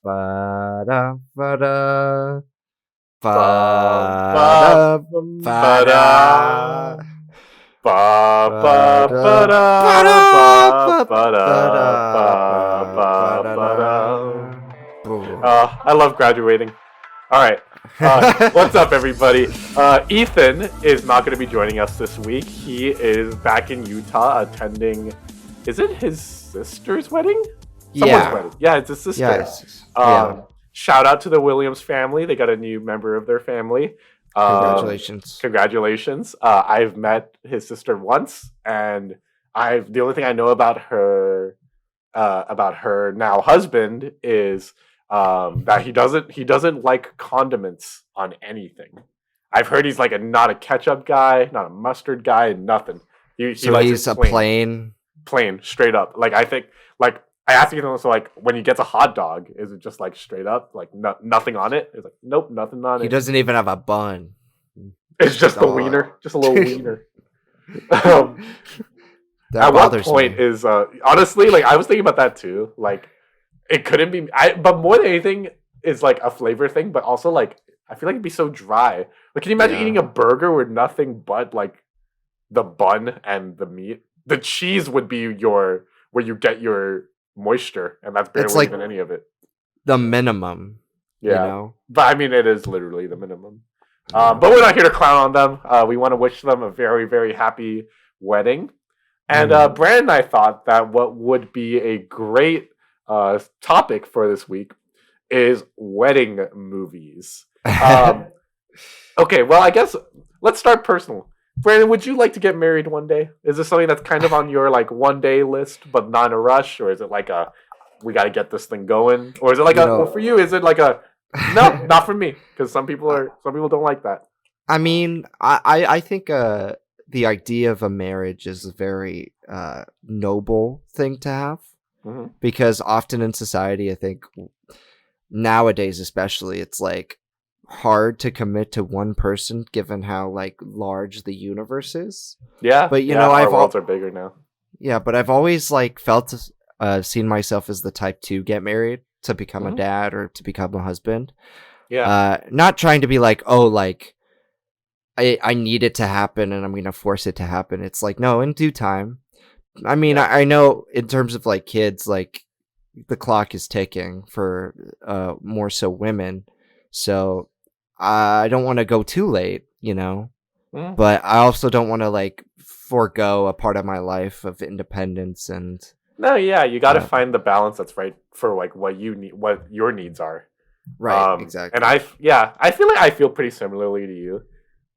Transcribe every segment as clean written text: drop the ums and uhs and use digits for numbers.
Ba-da, ba-da, Ba ba-da, ba ba ba-da, da ba ba ba ba-da, da ba-da, ba ba- ba da ba-da, ba ba- ba ba da. ba-da-da. Boom. I love graduating. All right. What's up, everybody? Ethan is not going to be joining us this week. He is back in Utah attending. Is it his sister's wedding? Someone's Yeah. wedding. Yeah, it's his sister. Yes. Yeah. Shout out to the Williams family. They got a new member of their family. Congratulations. Congratulations. I've met his sister once, and the only thing I know about her now husband is that he doesn't like condiments on anything. I've heard he's like not a ketchup guy, not a mustard guy, nothing. He So likes he's it a plain. plain, straight up. Like I think, like I asked him, so like when he gets a hot dog, is it just like straight up, like nothing on it? It's like nope, nothing on He it. doesn't even have a bun. It's just the Dog. wiener, just a little wiener. At what bothers point me. is honestly, like I was thinking about that too. Like it couldn't be. But more than anything, is like a flavor thing. But also like I feel like it'd be so dry. Like, can you imagine Yeah. eating a burger with nothing but like the bun and the meat? The cheese would be where you get your moisture, and that's barely It's like even any of it. the minimum. Yeah, You know? but I mean, it is literally the minimum. But we're not here to clown on them. We want to wish them a very, very happy wedding. And Brandon and I thought that what would be a great topic for this week is wedding movies. Okay, well, I guess let's start personal. Brandon, would you like to get married one day? Is this something that's kind of on your like one day list, but not in a rush, or is it like a we got to get this thing going, or is it like well, for you? Is it like a no, not for me? Because some people don't like that. I mean, I think the idea of a marriage is a very noble thing to have, because often in society, I think nowadays especially, it's like hard to commit to one person given how like large the universe is. Yeah, but you know, our worlds are bigger now. Yeah, but I've always like seen myself as the type to get married, to become a dad, or to become a husband. Yeah. Not trying to be like, oh, like I need it to happen and I'm gonna force it to happen. It's like, no, in due time. I mean, I know in terms of like kids, like the clock is ticking for more so women, so I don't want to go too late, you know. But I also don't want to like forego a part of my life of independence and. No, yeah, you got to find the balance that's right for like what you need, what your needs are. Right, exactly. And I feel like I feel pretty similarly to you.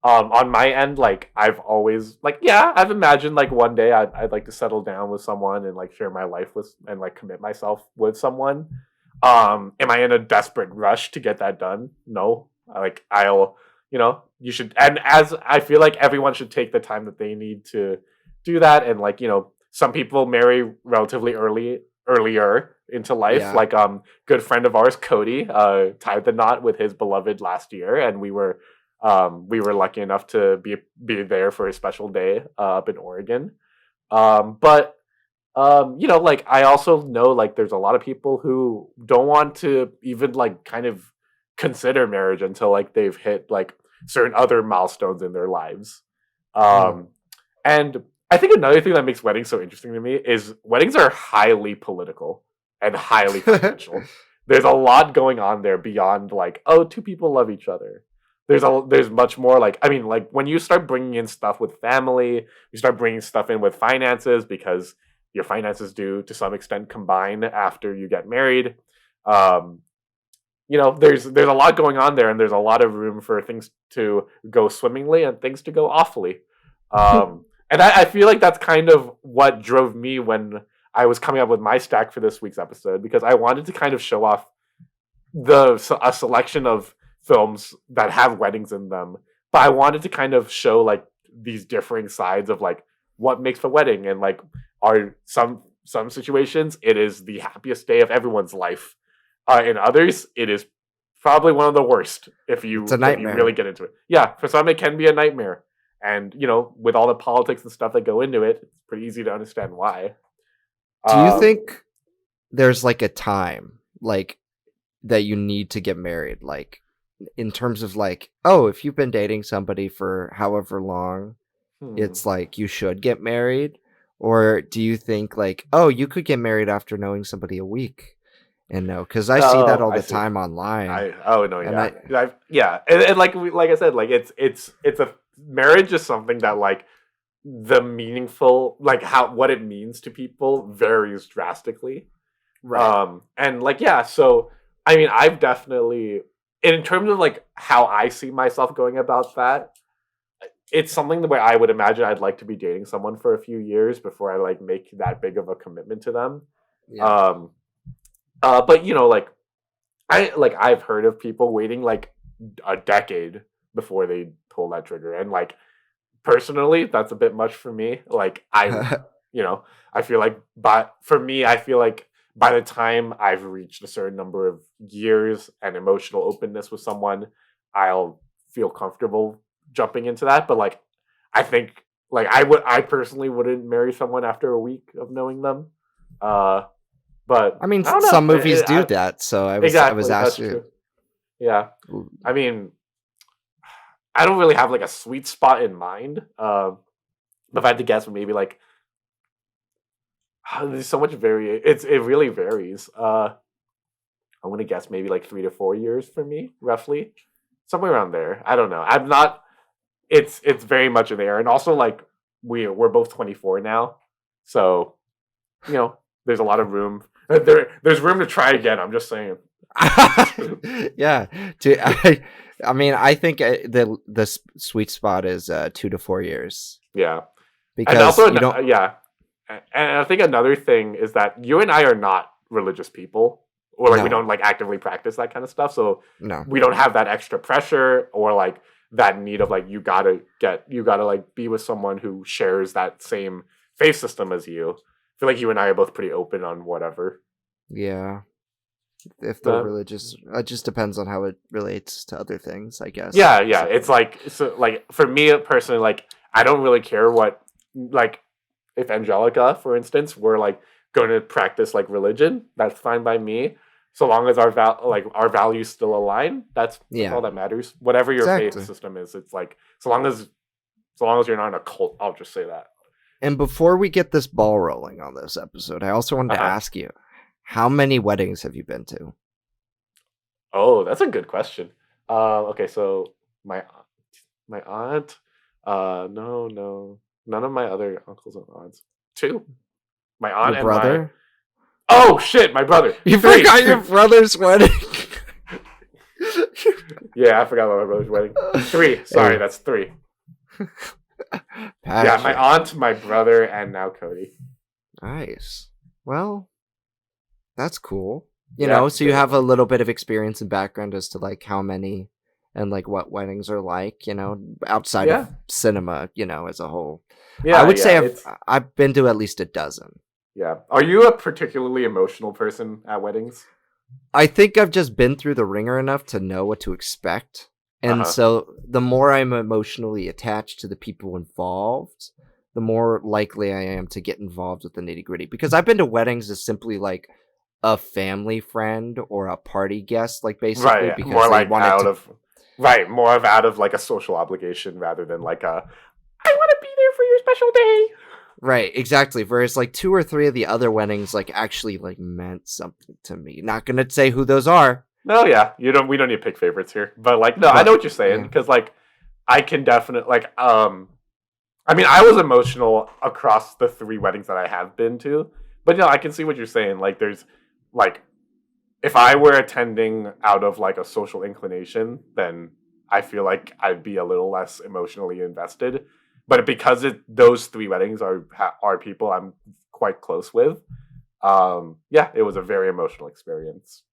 On my end, like I've always like, yeah, I've imagined like one day I'd like to settle down with someone and like share my life with and like commit myself with someone. Am I in a desperate rush to get that done? No. Like you should, and as I feel like everyone should take the time that they need to do that, and like some people marry relatively earlier into life. Yeah. Like good friend of ours, Cody, tied the knot with his beloved last year, and we were lucky enough to be there for a special day up in Oregon. But like I also know like there's a lot of people who don't want to even like kind of consider marriage until like they've hit like certain other milestones in their lives. And I think another thing that makes weddings so interesting to me is weddings are highly political and highly financial. There's a lot going on there beyond like, oh, two people love each other. There's much more like, I mean, like when you start bringing in stuff with family, you start bringing stuff in with finances, because your finances do to some extent combine after you get married. There's a lot going on there, and there's a lot of room for things to go swimmingly and things to go awfully. And I feel like that's kind of what drove me when I was coming up with my stack for this week's episode, because I wanted to kind of show off a selection of films that have weddings in them, but I wanted to kind of show like these differing sides of like what makes a wedding, and like are some situations it is the happiest day of everyone's life. In others, it is probably one of the worst if you really get into it. Yeah, for some it can be a nightmare. And, with all the politics and stuff that go into it, it's pretty easy to understand why. Do you think there's like a time? Like, that you need to get married? Like, in terms of like, oh, if you've been dating somebody for however long, Hmm. it's like you should get married? Or do you think like, oh, you could get married after knowing somebody a week? And no, because I see that Oh, all I the see. time online, Oh no, and yeah, yeah, and like I said, like it's a marriage is something that like the meaningful like how what it means to people varies drastically. right. And like yeah, so I mean, I've definitely in terms of like how I see myself going about that, it's something the way I would imagine I'd like to be dating someone for a few years before I like make that big of a commitment to them. Yeah. Um, but you know, like I've heard of people waiting like a decade before they pull that trigger, and like personally, that's a bit much for me. Like you know, I feel like, but for me, I feel like by the time I've reached a certain number of years and emotional openness with someone, I'll feel comfortable jumping into that. But like, I think like I personally wouldn't marry someone after a week of knowing them. Uh, but I mean, I don't know. some movies do that, so I was Exactly, that's asking. true. Yeah, I mean, I don't really have like a sweet spot in mind. If I had to guess, maybe like there's so much it really varies. I'm gonna guess maybe like 3 to 4 years for me, roughly, somewhere around there. I don't know. I'm not. It's very much in the air, and also like we're both 24 now, so you know there's a lot of room. There's room to try again. I'm just saying. Yeah, I mean, I think the sweet spot is 2 to 4 years Yeah, and because also you don't. yeah, and I think another thing is that you and I are not religious people, or like we No, don't like actively practice that kind of stuff, so no, we don't have that extra pressure or like that need of like you gotta like be with someone who shares that same faith system as you. I feel like you and I are both pretty open on whatever. yeah. If they're The religious, it just depends on how it relates to other things, I guess. Yeah, yeah. It's like so like for me personally, like I don't really care what like if Angelica, for instance, were like going to practice like religion, that's fine by me. So long as our values still align, that's all Yeah, that matters. Whatever your faith exactly. system is, it's like so long as you're not in a cult, I'll just say that. And before we get this ball rolling on this episode, I also wanted Uh to huh. ask you, how many weddings have you been to? Oh, that's a good question. Okay, so my my aunt, no, no, none of my other uncles and aunts. Two, my Your aunt and my brother? oh shit, my brother. You Three. forgot your brother's wedding. Yeah, I forgot about my brother's wedding. Three. Sorry, Hey, that's three. Yeah, my Patrick. aunt, my brother, and now Cody. Nice. Well, that's cool. Yeah, So you bit of have a fun. little bit of experience and background as to like how many and like what weddings are like, outside of Yeah, cinema, as a whole. I yeah, would yeah. say I've It's I've been to at least a dozen. yeah. Are you a particularly emotional person at weddings? I think I've just been through the ringer enough to know what to expect. Uh And huh. so the more I'm emotionally attached to the people involved, the more likely I am to get involved with the nitty gritty. Because I've been to weddings as simply like a family friend or a party guest, like basically Right. because More they like wanted out to. of right. More of out of like a social obligation rather than like a I want to be there for your special day. Right, exactly. Whereas like two or three of the other weddings like actually like meant something to me. Not gonna say who those are, No, yeah. You don't. We don't need to pick favorites here. But like, no, I know but what you're saying yeah. because like I can definitely like I mean, I was emotional across the three weddings that I have been to, but I can see what you're saying. Like, there's like, if I were attending out of like a social inclination, then I feel like I'd be a little less emotionally invested. But because those three weddings are people I'm quite close with, yeah, it was a very emotional experience.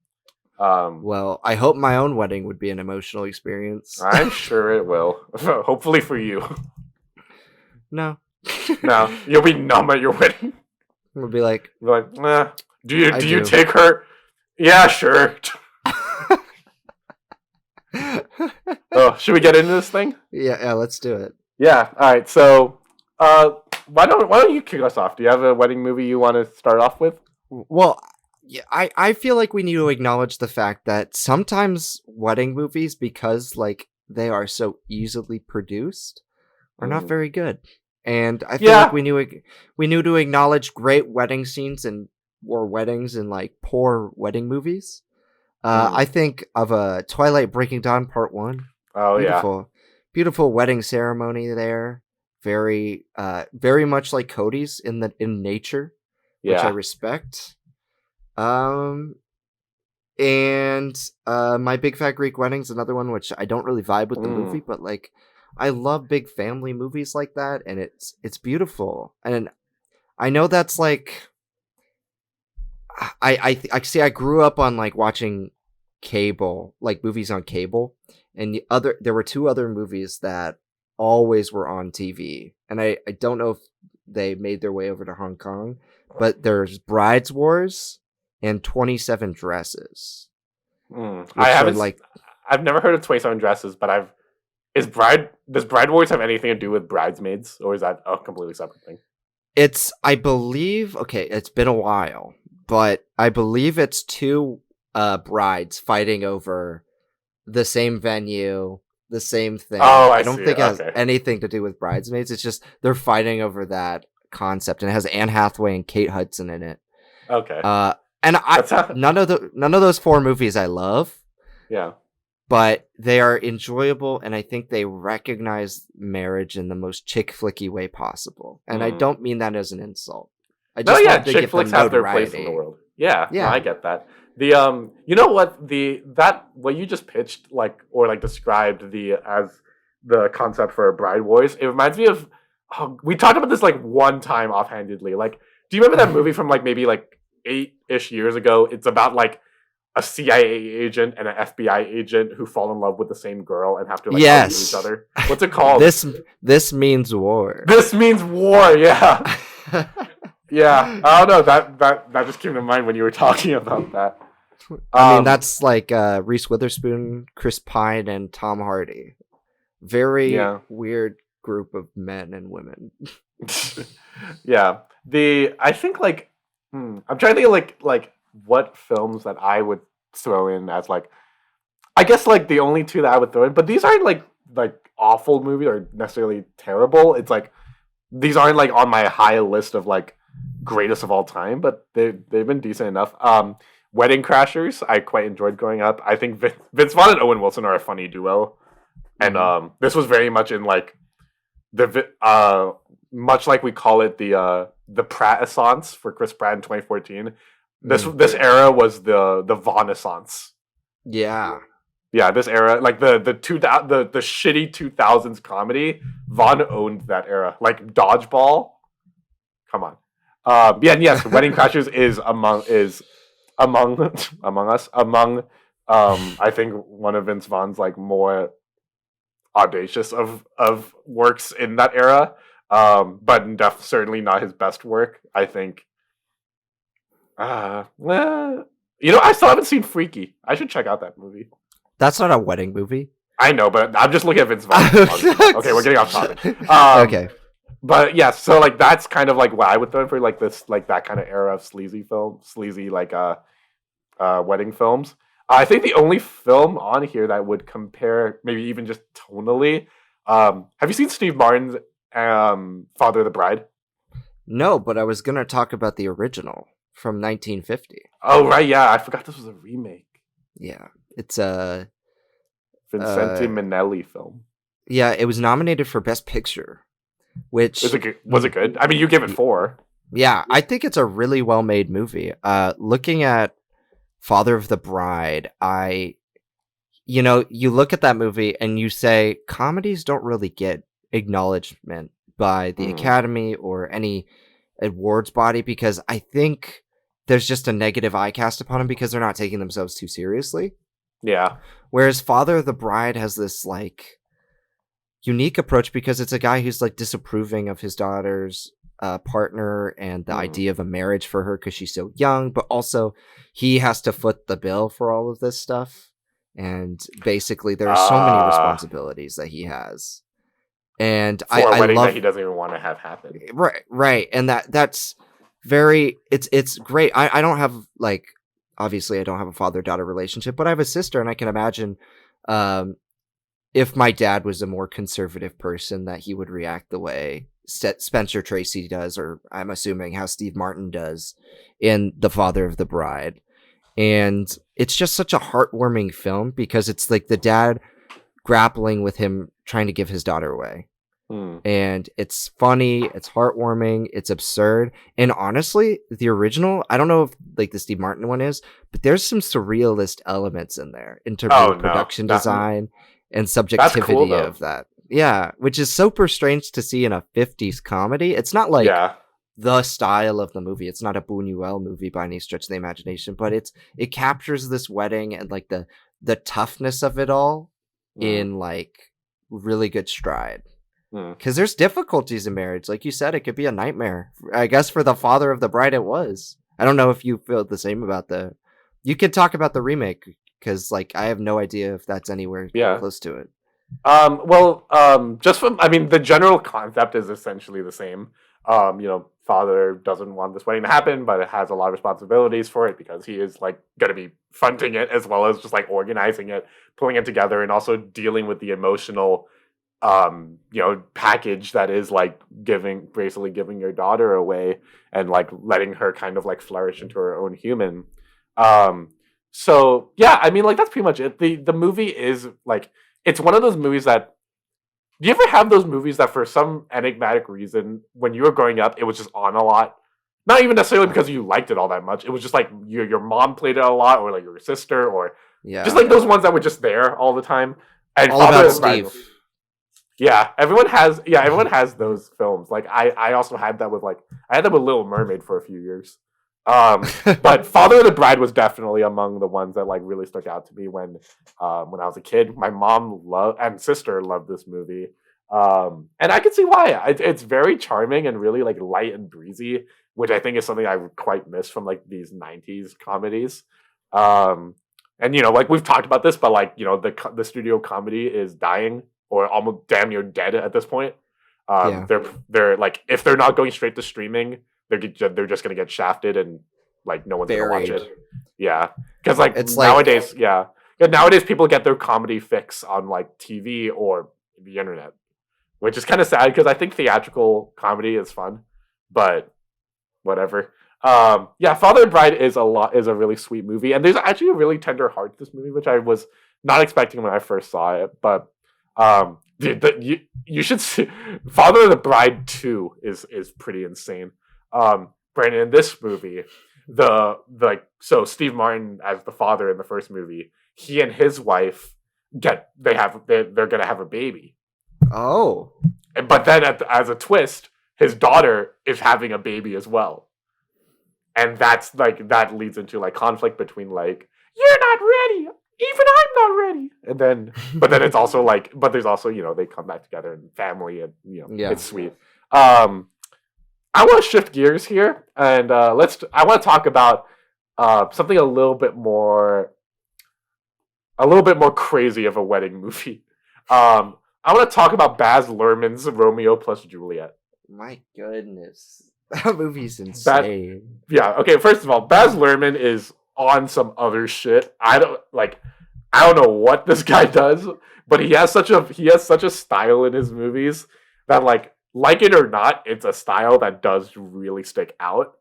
Um, Well, I hope my own wedding would be an emotional experience. I'm sure it will. Hopefully for you. No. No, you'll be numb at your wedding. We'll be like, You're like, nah. Do you I do you do. take her? Yeah, sure. Oh, should we get into this thing? Yeah, let's do it. Yeah. All right. So, why don't you kick us off? Do you have a wedding movie you want to start off with? Well, Yeah, I feel like we need to acknowledge the fact that sometimes wedding movies, because like they are so easily produced, are not Mm. very good. And I feel like Yeah. we knew to acknowledge great wedding scenes and or weddings in like poor wedding movies. I Mm. think of a Twilight Breaking Dawn Part One. Oh yeah. Beautiful, beautiful wedding ceremony there. Very much like Cody's in nature, which I Yeah. respect. Um, and My Big Fat Greek Wedding's another one which I don't really vibe with the movie, Mm. but like I love big family movies like that, and it's beautiful. And I know that's like I see. I grew up on like watching cable, like movies on cable, and there were two other movies that always were on TV, and I don't know if they made their way over to Hong Kong, but there's Brides Wars and 27 Dresses, Mm. I which are haven't. like I've never heard of 27 Dresses, but I've. Is Bride does Bride Wars have anything to do with Bridesmaids, or is that a completely separate thing? it's I believe okay, it's been a while, but I believe it's two brides fighting over the same venue, the same thing. Oh, I I don't see. think it has Okay. anything to do with Bridesmaids. It's just they're fighting over that concept, and it has Anne Hathaway and Kate Hudson in it. Okay. Uh, and I That's how, none of those four movies I love, yeah. but they are enjoyable, and I think they recognize marriage in the most chick flicky way possible. And I Mm. don't mean that as an insult. I No, just yeah, want to chick give flicks them have their place in the notoriety. world. Yeah, no, I Yeah. get that. The you know what what you just pitched like or like described the as the concept for Bride Wars. It reminds me of we talked about this like one time offhandedly. Like, do you remember that movie from like maybe like 8-ish years ago? It's about like a CIA agent and an FBI agent who fall in love with the same girl and have to like outdo each Yes. other. What's it called? This means war. This means war. Yeah. Yeah, I don't know. That just came to mind when you were talking about that. I mean, Um, that's like Reese Witherspoon, Chris Pine, and Tom Hardy. Very yeah, weird group of men and women. yeah. I think like I'm trying to think of like what films that I would throw in as like I guess like the only two that I would throw in, but these aren't like awful movies or necessarily terrible. It's like these aren't like on my high list of like greatest of all time, but they've been decent enough. Wedding Crashers, I quite enjoyed growing up. I think Vince Vaughn and Owen Wilson are a funny duo, and Mhm. this was very much in like much like we call it the Pratt-essence for Chris Pratt in 2014. Mm. This era was the Vaughn-essence. Yeah. Yeah, this era, like the shitty 2000s comedy, Vaughn owned that era. Like Dodgeball, come on. Yeah, and yes, Wedding Crashers is among among us among I think one of Vince Vaughn's like more audacious of works in that era. But certainly not his best work. I think. You know, I still haven't seen Freaky. I should check out that movie. That's not a wedding movie. I know, but I'm just looking at Vince Vaughn. Okay, we're getting off topic. Okay. But yeah, so like that's kind of like what I would throw in for like this like that kind of era of sleazy like wedding films. I think the only film on here that would compare, maybe even just tonally, have you seen Steve Martin's Father of the Bride? No, but I was gonna talk about the original from 1950. Oh right, yeah, I forgot this was a remake. Yeah, it's a Vincente Minnelli film. yeah. It was nominated for Best Picture, which Was it good? I mean, you give it 4. yeah, I think it's a really well made movie. Looking at Father of the Bride, you look at that movie and you say comedies don't really get acknowledgement by the Mm. Academy or any awards body because I think there's just a negative eye cast upon them because they're not taking themselves too seriously. Yeah. Whereas Father of the Bride has this like unique approach because it's a guy who's like disapproving of his daughter's partner and the idea of a marriage for her because she's so young, but also he has to foot the bill for all of this stuff. And basically, there are so many responsibilities that he has, and for a I wedding love that he doesn't even want to have happen. right, and that's very it's great. I don't have like obviously I don't have a father-daughter relationship, but I have a sister, and I can imagine um, if my dad was a more conservative person, that he would react the way Spencer Tracy does, or I'm assuming how Steve Martin does in The Father of the Bride. And it's just such a heartwarming film because it's like the dad grappling with him trying to give his daughter away. Hmm. And it's funny, it's heartwarming, it's absurd. And honestly, the original, I don't know if like the Steve Martin one is, but there's some surrealist elements in there in terms of Oh the no, production design and that's cool subjectivity though. of that. Yeah, which is super strange to see in a 50s comedy. It's not like Yeah. the style of the movie. It's not a Buñuel movie by any stretch of the imagination, but it captures this wedding and like the toughness of it all Hmm. in like really good stride. Hmm. Because there's difficulties in marriage. Like you said, it could be a nightmare. I guess for the father of the bride, it was. I don't know if you feel the same about the. You could talk about the remake because, like, I have no idea if that's anywhere Yeah. close to it. Well, just from, I mean, the general concept is essentially the same. Father doesn't want this wedding to happen, but it has a lot of responsibilities for it because he is like going to be fronting it as well as just like organizing it, pulling it together, and also dealing with the emotional, package that is like basically giving your daughter away and like letting her kind of like flourish into her own human. Um, so yeah, I mean, like that's pretty much it. The movie is like it's one of those movies that do you ever have those movies that for some enigmatic reason when you were growing up it was just on a lot? Not even necessarily Uh, because you liked it all that much. It was just like your mom played it a lot, or like your sister, or just yeah, like those ones that were just there all the time. And all Father about of the Bride, Steve. yeah, everyone has those films. Like I also had that with like I had that with Little Mermaid for a few years. But Father of the Bride was definitely among the ones that like really stuck out to me when I was a kid. My mom loved and sister loved this movie. And I can see why. It's very charming and really like light and breezy, which I think is something I would quite miss from like these '90s comedies. Um, and like we've talked about this, but like the studio comedy is dying or almost damn near dead at this point. Yeah, They're like if they're not going straight to streaming, they're just gonna get shafted and like no one's gonna watch buried. it. Yeah, because like It's like nowadays, yeah, nowadays people get their comedy fix on like TV or the internet, which is kind of sad because I think theatrical comedy is fun, but whatever. Yeah, Father and Bride is a really sweet movie, and there's actually a really tender heart to this movie, which I was not expecting when I first saw it. But dude, you should see Father of the Bride 2 is pretty insane. Brandon, in this movie, so Steve Martin as the father in the first movie, he and his wife they're gonna have a baby, oh, but then as a twist, his daughter is having a baby as well, and that's like that leads into like conflict between like you're not ready, even I'm not ready, and then but then it's also like but there's also they come back together and family and yeah. it's sweet. I want to shift gears here and I want to talk about something a little bit more crazy of a wedding movie. I want to talk about Baz Luhrmann's Romeo plus Juliet. My goodness, that movie's That insane. Yeah, okay, first of all, Baz Luhrmann is on some other shit. I don't know what this guy does, but he has such a style in his movies that like it or not, it's a style that does really stick out.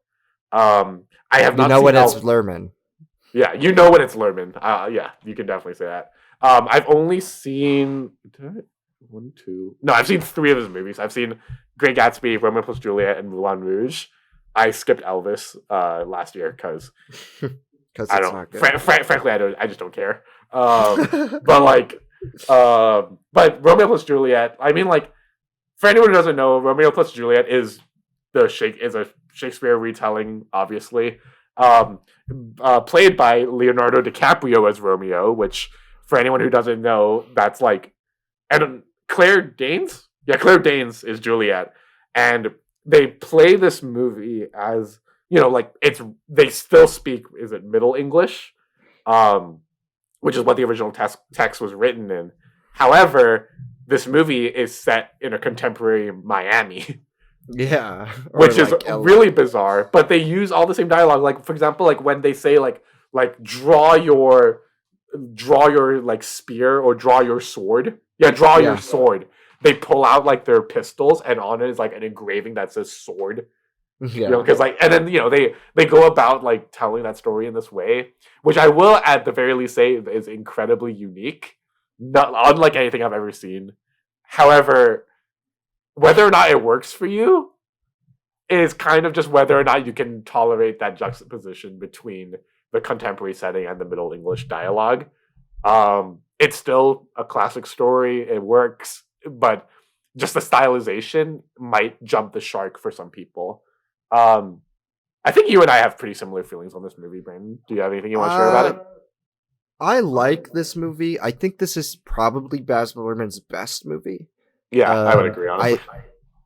I have You not know seen when it's how Lerman. yeah, you know when it's Luhrmann. Yeah, you can definitely say that. I've only seen one, two. No, I've seen three of his movies. I've seen Great Gatsby, Romeo plus Juliet, and Moulin Rouge. I skipped Elvis last year because Because I it's don't. not good. Frankly, I don't. I just don't care. But but Romeo plus Juliet. I mean, like for anyone who doesn't know, Romeo plus Juliet is a Shakespeare retelling, obviously, um, played by Leonardo DiCaprio as Romeo. Which, for anyone who doesn't know, that's like, and Claire Danes. Yeah, Claire Danes is Juliet, and they play this movie as like they still speak is it Middle English, um, which is what the original text was written in. However, this movie is set in a contemporary Miami, Yeah, or which is like really bizarre. But they use all the same dialogue. Like for example, like when they say like like draw your like spear or draw your sword. Yeah, draw your Yeah. sword. They pull out like their pistols, and on it is like an engraving that says sword. You know, Yeah. because like, and then they go about like telling that story in this way, which I will at the very least say is incredibly unique, not unlike anything I've ever seen. However, whether or not it works for you is kind of just whether or not you can tolerate that juxtaposition between the contemporary setting and the Middle English dialogue. It's still a classic story. It works, but just the stylization might jump the shark for some people. Um, I think you and I have pretty similar feelings on this movie, Brandon. Do you have anything you want to share about Uh, it? I like this movie. I think this is probably Baz Luhrmann's best movie. Yeah, I would agree, honestly.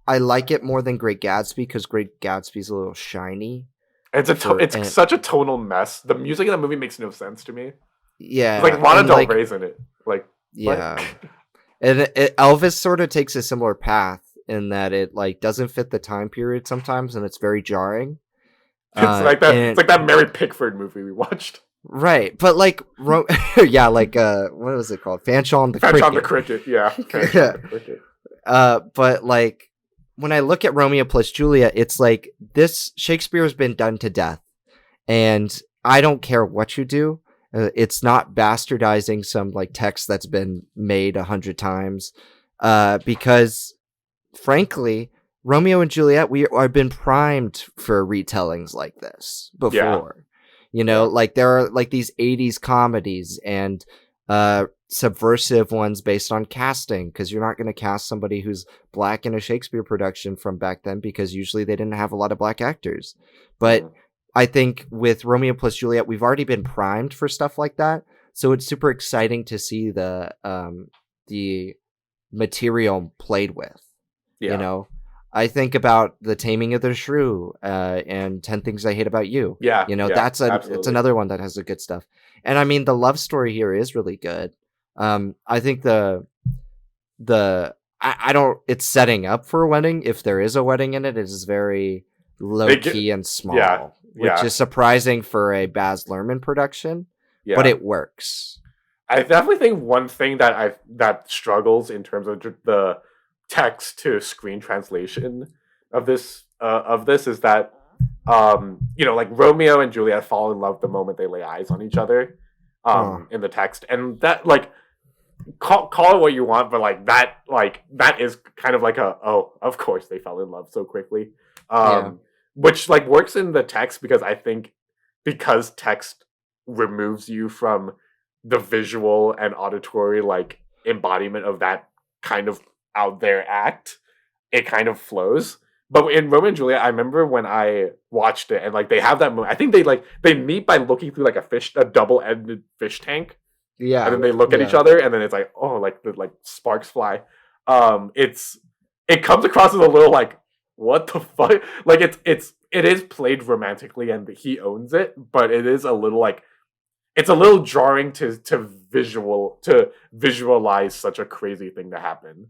I like it more than Great Gatsby because Great Gatsby's a little shiny. It's such a tonal mess. The music in the movie makes no sense to me. Yeah, Like Lana and Del like Rey's in it. Like yeah, what? and Elvis sort of takes a similar path in that it like doesn't fit the time period sometimes, and it's very jarring. It's like that. It's And like that Mary Pickford movie we watched. right, but like yeah, like what was it called? Fanshawe and the Fetch on the Cricket. Cricket. Yeah, Fetch on the Cricket. But like when I look at Romeo plus Juliet, it's like this Shakespeare has been done to death, and I don't care what you do. It's not bastardizing some like text that's been made 100 times, because frankly, Romeo and Juliet, we have been primed for retellings like this before. You know, like there are like these 80s comedies and subversive ones based on casting, because you're not going to cast somebody who's black in a Shakespeare production from back then because usually they didn't have a lot of black actors. But I think with Romeo plus Juliet, we've already been primed for stuff like that. So it's super exciting to see the material played with. Yeah. You know, I think about The Taming of the Shrew and 10 Things I Hate About You. Yeah. You know, yeah, it's absolutely. another one that has the good stuff. And I mean, the love story here is really good. I think I don't, it's setting up for a wedding. If there is a wedding in it, it is very low key and small, which is surprising for a Baz Luhrmann production, but it works. I definitely think one thing that struggles in terms of the text to screen translation of this is that like Romeo and Juliet fall in love the moment they lay eyes on each other in the text, and that like call it what you want, but like that is kind of like of course they fell in love so quickly, which like works in the text because I think because text removes you from the visual and auditory like embodiment of that kind of out there act, it kind of flows. But in Romeo and Juliet, I remember when I watched it and like they have that moment. I think they meet by looking through like a double-ended fish tank. Yeah. And then they look at each other and then it's like, oh, like the like sparks fly. It comes across as a little like, what the fuck? Like it is played romantically and he owns it, but it is a little like it's a little jarring to visualize such a crazy thing to happen.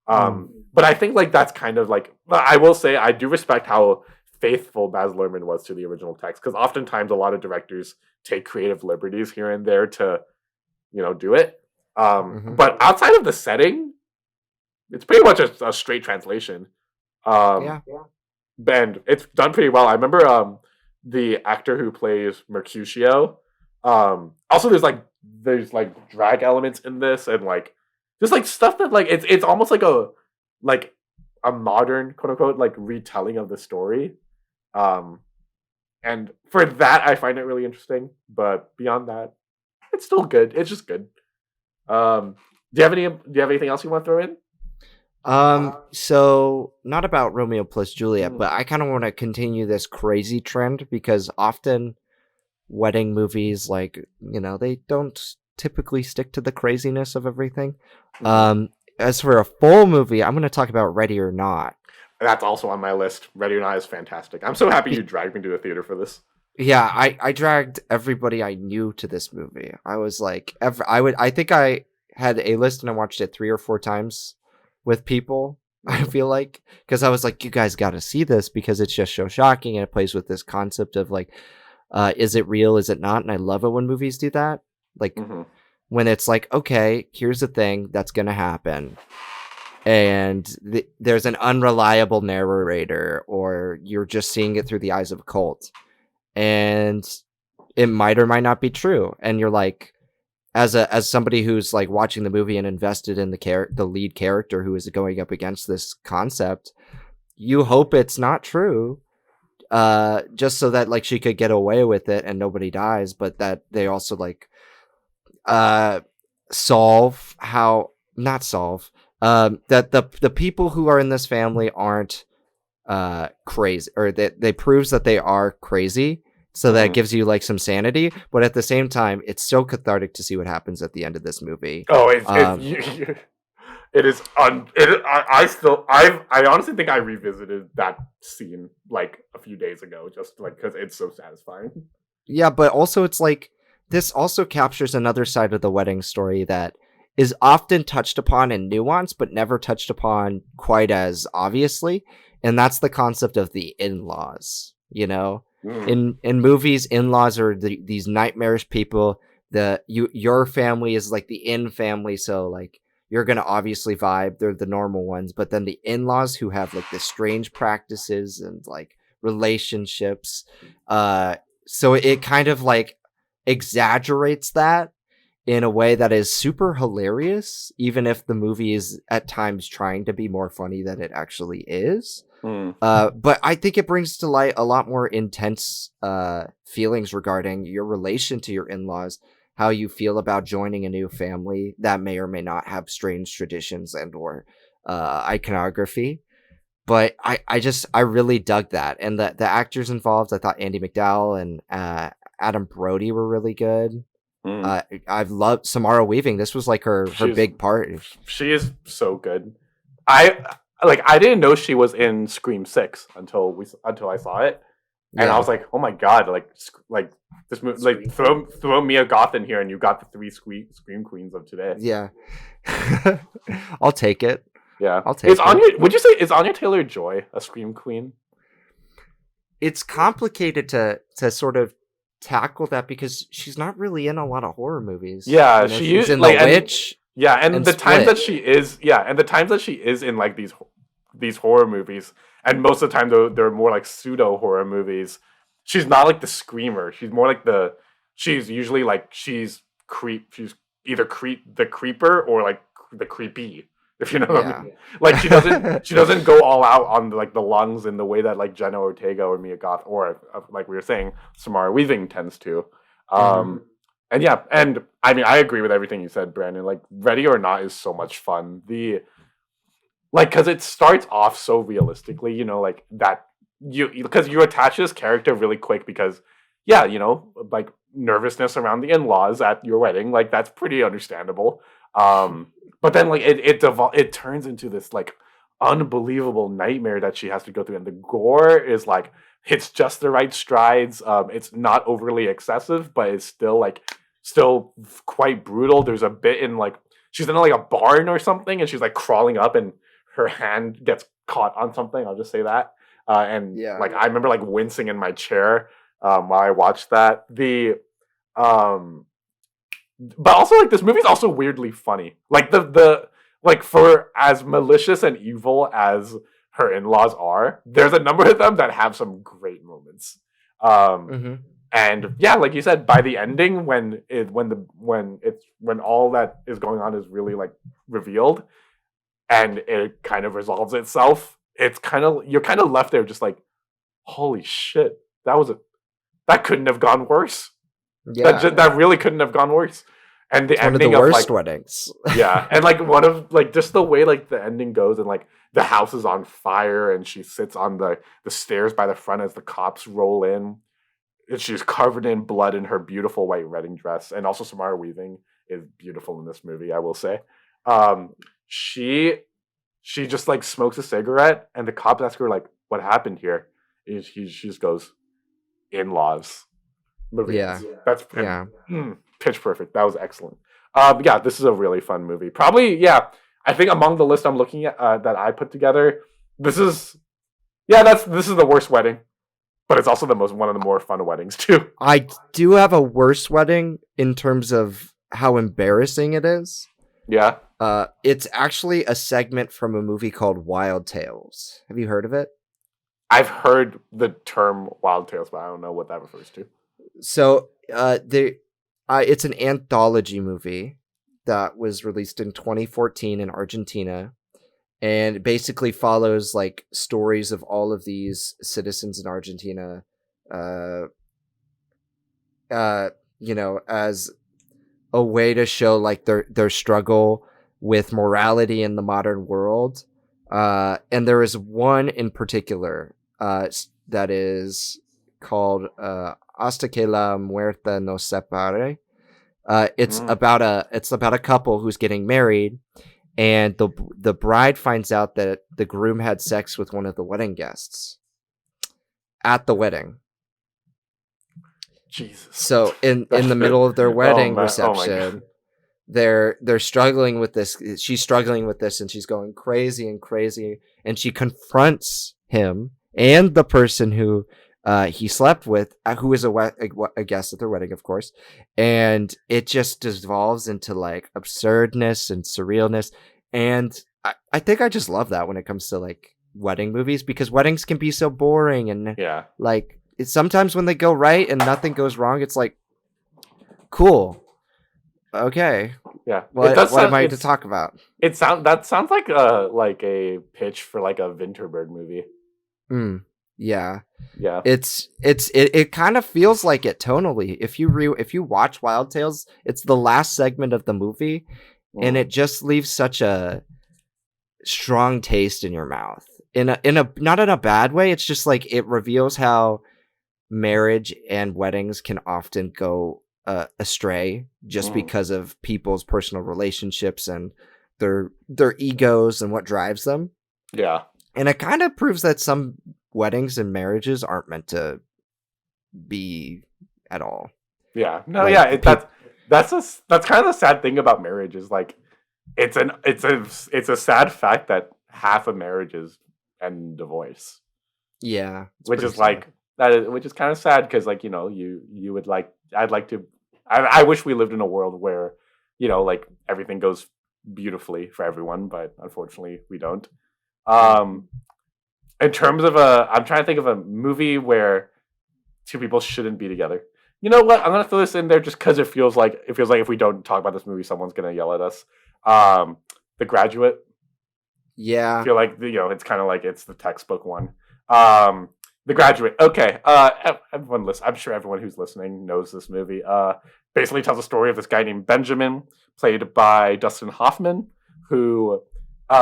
But I think like that's kind of like, I will say I do respect how faithful Baz Luhrmann was to the original text, because oftentimes a lot of directors take creative liberties here and there to do it. But outside of the setting, it's pretty much a straight translation. And it's done pretty well. I remember the actor who plays Mercutio. Also there's like drag elements in this and like just like stuff that like it's almost like a modern quote unquote like retelling of the story. And for that I find it really interesting, but beyond that, it's still good. It's just good. Do you have anything else you want to throw in? So not about Romeo plus Juliet, but I kind of want to continue this crazy trend because often wedding movies, like, they don't typically stick to the craziness of everything. As for a full movie, I'm going to talk about Ready or Not. That's also on my list. Ready or Not is fantastic. I'm so happy you dragged me to the theater for this. Yeah, I dragged everybody I knew to this movie. I was like, I think I had a list and I watched it 3 or 4 times with people. I feel like, because I was like, you guys got to see this because it's just so shocking and it plays with this concept of like Is it real? Is it not? And I love it when movies do that. Like Mm-hmm. when it's like, okay, here's the thing that's gonna happen, and there's an unreliable narrator, or you're just seeing it through the eyes of a cult, and it might or might not be true, and you're like, as somebody who's like watching the movie and invested in the lead character who is going up against this concept, you hope it's not true, just so that like she could get away with it and nobody dies, but that they also like uh solve how not solve that the people who are in this family aren't crazy, or that they proves that they are crazy, so that Mm-hmm. gives you like some sanity, but at the same time it's so cathartic to see what happens at the end of this movie. Oh, um it is I still I honestly think I revisited that scene like a few days ago, just like because it's so satisfying. yeah, but also it's like this also captures another side of the wedding story that is often touched upon in nuance but never touched upon quite as obviously, and that's the concept of the in-laws, you know. Mm. In movies, in-laws are these nightmarish people. Your family is like the in family, so like you're gonna obviously vibe, they're the normal ones, but then the in-laws who have like the strange practices and like relationships, uh so it kind of like exaggerates that in a way that is super hilarious, even if the movie is at times trying to be more funny than it actually is. Mm. But I think it brings to light a lot more intense feelings regarding your relation to your in-laws, how you feel about joining a new family that may or may not have strange traditions and or iconography. But I really dug that, and the actors involved. I thought Andy McDowell and Adam Brody were really good. Mm. I've loved Samara Weaving. This was like her She's big part. she is so good. I didn't know she was in Scream 6 until I saw it, and I Yeah, was like, oh my god, like this movie, like throw Mia Goth in here, and you got the three scream queens of today. yeah. I'll take it. Yeah, I'll take it. Would you say is Anya Taylor Joy a scream queen? It's complicated to sort of tackle that because she's not really in a lot of horror movies. Yeah, You know, she she's used in like The Witch and and the times that Split. she is and the times that she is in like these horror movies, and most of the time they're more like pseudo horror movies. She's not like the screamer. She's more like she's usually like she's either the creeper or like the creepy, if you know what I Yeah. mean. Like she doesn't go all out on like the lungs in the way that like Jenna Ortega or Mia Goth or like we were saying Samara Weaving tends to. Hmm. And yeah, and I mean I agree with everything you said, Brandon. Like Ready or Not is so much fun. Because it starts off so realistically, like that because you attach this character really quick because yeah, like nervousness around the in-laws at your wedding, like that's pretty understandable. But then like it turns into this like unbelievable nightmare that she has to go through, and the gore is like hits just the right strides. It's not overly excessive, but it's still quite brutal. There's a bit in like she's in like a barn or something, and she's like crawling up, and her hand gets caught on something. I'll just say that. And Yeah. like I remember like wincing in my chair while I watched that. Um, but also like this movie's also weirdly funny. Like the like for as malicious and evil as her in-laws are, there's a number of them that have some great moments. Um, Hmm. and yeah, like you said, by the ending, when all that is going on is really like revealed, and it kind of resolves itself, it's kind of you're kind of left there just like, holy shit, that couldn't have gone worse. Yeah. That really couldn't have gone worse. And the It's one of the ending of worst like weddings. yeah, and like one of like just the way like the ending goes, and like the house is on fire, and she sits on the stairs by the front as the cops roll in, and she's covered in blood in her beautiful white wedding dress. And also Samara Weaving is beautiful in this movie, I will say. Um, she she just like smokes a cigarette, and the cops ask her like, "What happened here?" And she just goes, "In-laws." Movie Yeah. ends. That's Yeah. pitch perfect. That was excellent. Yeah, this is a really fun movie. Probably, yeah. I think among the list I'm looking at that I put together, this is this is the worst wedding. but it's also the most one of the more fun weddings too. I do have a worse wedding in terms of how embarrassing it is. Yeah, It's actually a segment from a movie called Wild Tales. Have you heard of it? I've heard the term Wild Tales, but I don't know what that refers to. So, it's an anthology movie that was released in 2014 in Argentina, and it basically follows like stories of all of these citizens in Argentina, uh, uh, as a way to show like their struggle with morality in the modern world. And there is one in particular that is called Hasta que la muerte nos separe. Mm. It's about a couple who's getting married, and the bride finds out that the groom had sex with one of the wedding guests at the wedding. Jesus. So in the middle of their Oh wedding man! Oh my god! reception, they're struggling with this. She's struggling with this, and she's going crazy and crazy, and she confronts him and the person who he slept with, who is a guest at their wedding, of course, and it just devolves into like absurdness and surrealness, and I think I just love that when it comes to like wedding movies, because weddings can be so boring, and Yeah, like it's sometimes when they go right and nothing goes wrong, it's like cool. Okay, yeah. It does what am sound. I to talk about? That sounds like a pitch for like a Winterbird movie. Mm, yeah, Yeah. it kind of feels like it tonally. If you watch Wild Tales, it's the last segment of the movie, and Mm. it just leaves such a strong taste in your mouth. In a not in a bad way. It's just like it reveals how marriage and weddings can often go astray just Mm. because of people's personal relationships and their egos and what drives them. Yeah. And it kind of proves that some weddings and marriages aren't meant to be at all. Yeah. No. Like Yeah. That's kind of the sad thing about marriage is like it's a sad fact that half of marriages end in divorce, yeah, it's which pretty is sad. like which is kind of sad because like you would like I'd like to I wish we lived in a world where like everything goes beautifully for everyone, but unfortunately we don't. Um, in terms of I'm trying to think of a movie where two people shouldn't be together. You know what? I'm gonna throw this in there just because it feels like if we don't talk about this movie, someone's gonna yell at us. Um, The Graduate. I Yeah. feel like it's kind of like it's the textbook one. The Graduate. Okay. Everyone listen. I'm sure everyone who's listening knows this movie. Basically tells a story of this guy named Benjamin, played by Dustin Hoffman, who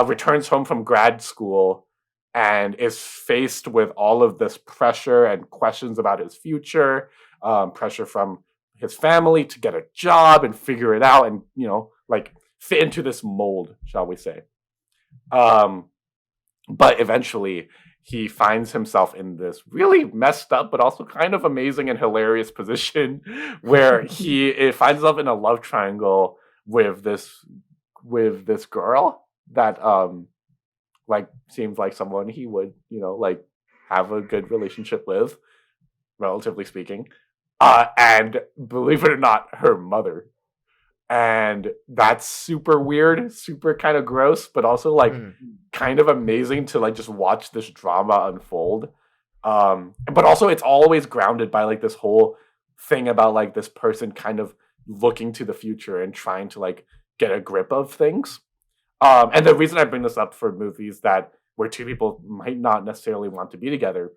returns home from grad school and is faced with all of this pressure and questions about his future, pressure from his family to get a job and figure it out, and like fit into this mold, shall we say? Um, but eventually he finds himself in this really messed up but also kind of amazing and hilarious position where he finds himself in a love triangle with this girl that like seems like someone he would like have a good relationship with, relatively speaking, and believe it or not, her mother. And that's super weird, super kind of gross, but also like Mm. kind of amazing to like just watch this drama unfold. But also it's always grounded by like this whole thing about like this person kind of looking to the future and trying to like get a grip of things. And the reason I bring this up for movies that where two people might not necessarily want to be together,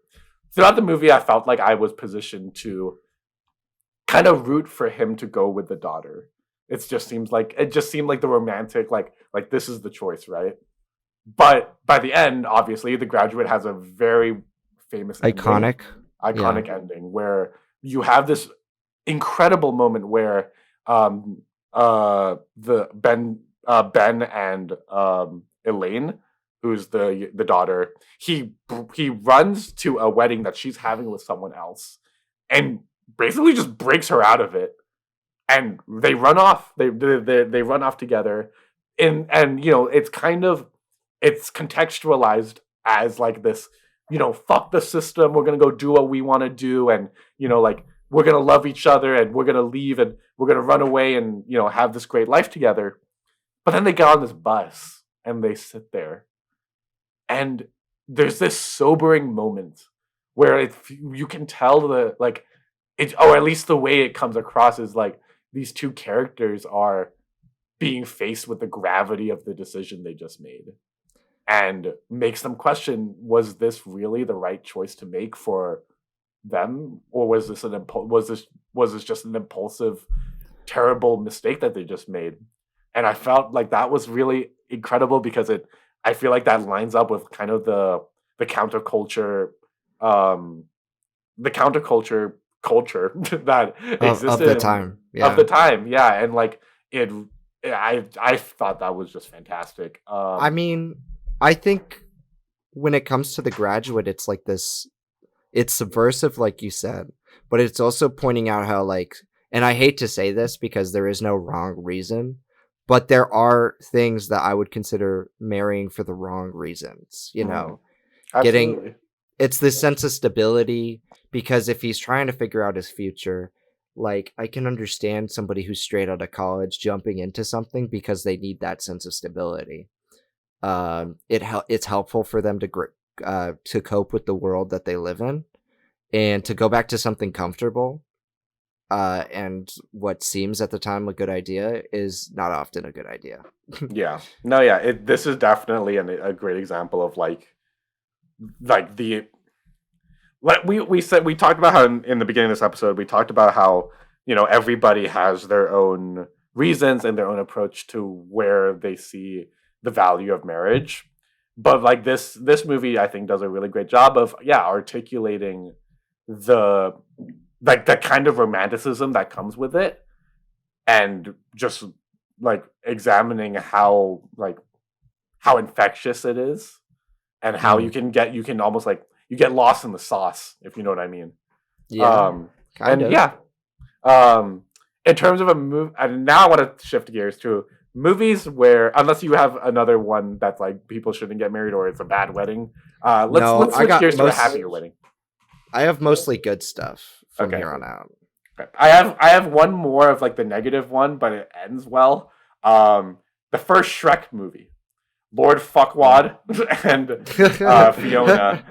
throughout the movie I felt like I was positioned to kind of root for him to go with the daughter. It just seemed like the romantic, like this is the choice, right? But by the end, obviously, The Graduate has a very famous ending, Iconic. Yeah. iconic ending where you have this incredible moment where the Ben and Elaine, who's the daughter, he runs to a wedding that she's having with someone else, and basically just breaks her out of it, and they run off. They run off together, and it's kind of it's contextualized as like this fuck the system. We're gonna go do what we want to do, and like we're gonna love each other, and we're gonna leave, and we're gonna run away, and have this great life together. But then they get on this bus and they sit there, and there's this sobering moment where you can tell the like it, or at least the way it comes across is like these two characters are being faced with the gravity of the decision they just made, and makes them question, was this really the right choice to make for them, or was this just an impulsive, terrible mistake that they just made? And I felt like that was really incredible because I feel like that lines up with kind of the counterculture, um the counterculture culture that of existed the time. of the Yeah. time. Yeah, and like it I thought that was just fantastic. I mean, I think when it comes to The Graduate, it's like this. It's subversive, like you said, but it's also pointing out how, like, and I hate to say this because there is no wrong reason, but there are things that I would consider marrying for the wrong reasons. Mhm. Getting Absolutely. it's this sense of stability, because if he's trying to figure out his future, like, I can understand somebody who's straight out of college jumping into something because they need that sense of stability. It's helpful for them to cope with the world that they live in, and to go back to something comfortable. And what seems at the time a good idea is not often a good idea. Yeah. No, yeah. This is definitely a great example of like the like we talked about how in the beginning of this episode we talked about how everybody has their own reasons and their own approach to where they see the value of marriage. But like this movie, I think, does a really great job of articulating the the kind of romanticism that comes with it, and just like examining how infectious it is, and how Mm. you can almost like you get lost in the sauce, if you know what I mean. Yeah, Um, kind and of. yeah, um, in terms of a movie, and now I want to shift gears to movies where, unless you have another one that's like people shouldn't get married or it's a bad wedding, No, let's switch gears to a happier wedding. I have mostly good stuff from Okay. here on out. Okay. I have one more of like the negative one, but it ends well. Um, the first Shrek movie, Lord Fuckwad and Fiona.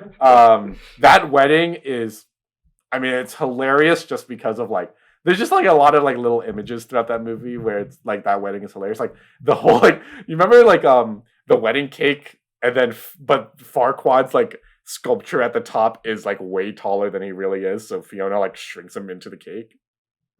That wedding is, I mean, it's hilarious just because of like, there's just like a lot of like little images throughout that movie where it's like that wedding is hilarious. Like the whole like, you remember like the wedding cake, and then but Farquaad's like sculpture at the top is like way taller than he really is, so Fiona like shrinks him into the cake.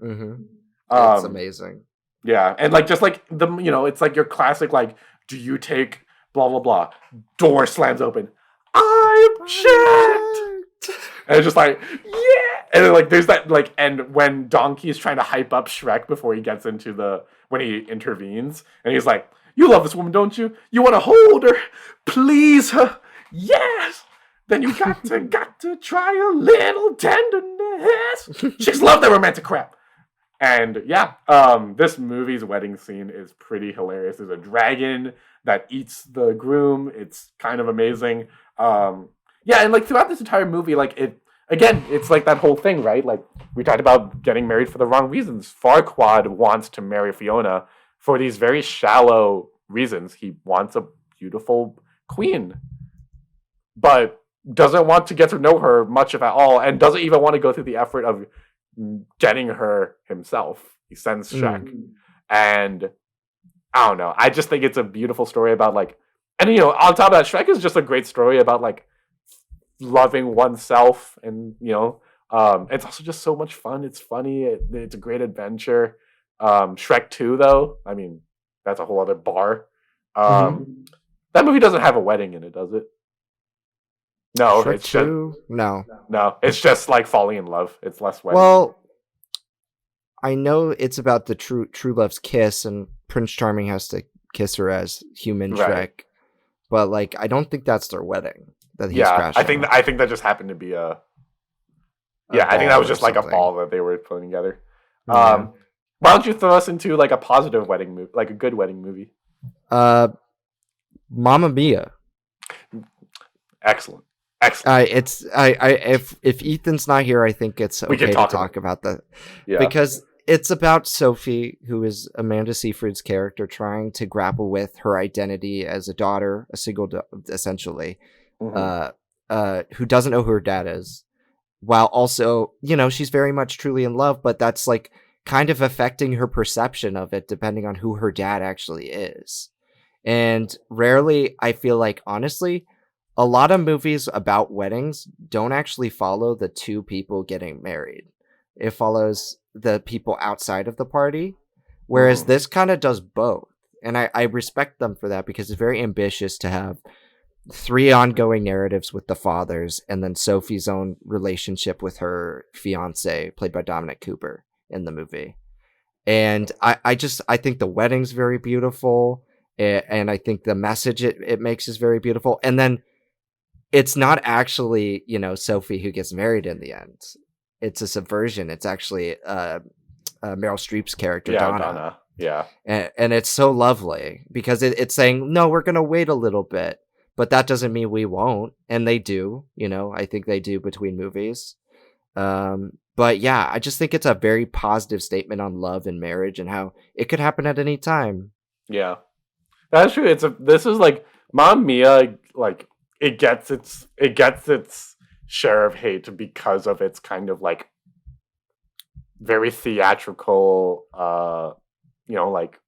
Mm-hmm. It's Um, amazing. yeah, and like just like it's like your classic like, do you take blah blah blah? Door slams open. I'm checked. And it's just like, yeah. And then, like there's that like, and when Donkey is trying to hype up Shrek before he gets into when he intervenes, and he's like, "You love this woman, don't you? You want to hold her, please her, yes. Then you got to try a little tenderness." Chicks love that romantic crap. And yeah, this movie's wedding scene is pretty hilarious. There's a dragon that eats the groom. It's kind of amazing. Yeah, and like throughout this entire movie, like it's like that whole thing, right? Like we talked about getting married for the wrong reasons. Farquaad wants to marry Fiona for these very shallow reasons. He wants a beautiful queen, but doesn't want to get to know her much of at all, and doesn't even want to go through the effort of getting her himself. He sends Shrek, and I don't know. I just think it's a beautiful story about like, and on top of that, Shrek is just a great story about like loving oneself, and it's also just so much fun. It's funny. It's a great adventure. Shrek 2, though, I mean, that's a whole other bar. Mm-hmm. That movie doesn't have a wedding in it, does it? No, Shrek it's just 2? No. no. It's just like falling in love. It's less wedding. Well, I know it's about the true love's kiss, and Prince Charming has to kiss her as human Shrek, Right. but like I don't think that's their wedding that he's Yeah, crashing. I think that just happened to be A I think that ball was or just like a something. ball that they were putting together. Yeah. Why don't you throw us into like a positive wedding movie, like a good wedding movie? Mamma Mia. Excellent. Excellent. If Ethan's not here, I think it's We can okay to talk about talk about that yeah. because it's about Sophie, who is Amanda Seyfried's character, trying to grapple with her identity as a daughter, essentially, Hmm. uh, who doesn't know who her dad is, while also, she's very much truly in love, but that's like kind of affecting her perception of it depending on who her dad actually is. And rarely, I feel like, honestly, a lot of movies about weddings don't actually follow the two people getting married. It follows the people outside of the party, whereas Hmm. this kind of does both. And I respect them for that because it's very ambitious to have three ongoing narratives with the fathers and then Sophie's own relationship with her fiance, played by Dominic Cooper, in the movie. And I think the wedding's very beautiful, and I think the message it makes is very beautiful. And then it's not actually, Sophie who gets married in the end. It's a subversion. It's actually Meryl Streep's character, Yeah, Donna. Donna. Yeah. And it's so lovely because it's saying, no, we're going to wait a little bit, but that doesn't mean we won't. And they do, I think they do between movies. But yeah, I just think it's a very positive statement on love and marriage and how it could happen at any time. Yeah. That's true. This is like Mamma Mia, like it gets its share of hate because of its kind of like very theatrical like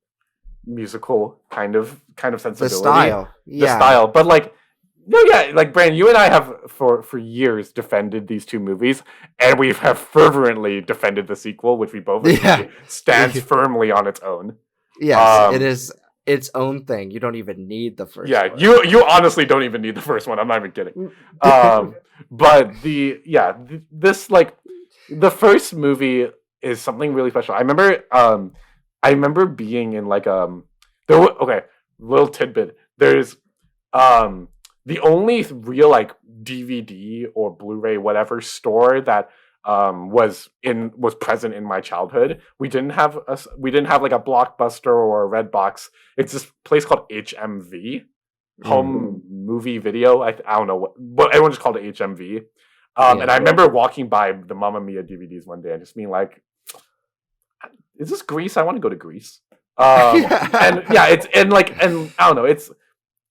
musical kind of The sensibility. style. The Yeah. style. But like no, yeah, like Brandon, you and I have for years defended these two movies, and we have fervently defended the sequel, which we both Yeah. agree stands firmly on its own. Yes, it Um, is its own thing. You don't even need the first yeah, one. you honestly don't even need the first one. I'm not even kidding. But this like the first movie is something really special. I remember being in like okay, little tidbit. There's the only real like DVD or Blu-ray whatever store that was present in my childhood. We didn't have like a Blockbuster or a Redbox. It's this place called HMV, Home Movie Video. I don't know but everyone just called it HMV. And Yeah. I remember walking by the Mamma Mia DVDs one day and just being like, "Is this Greece? I want to go to Greece." And yeah, and I don't know, it's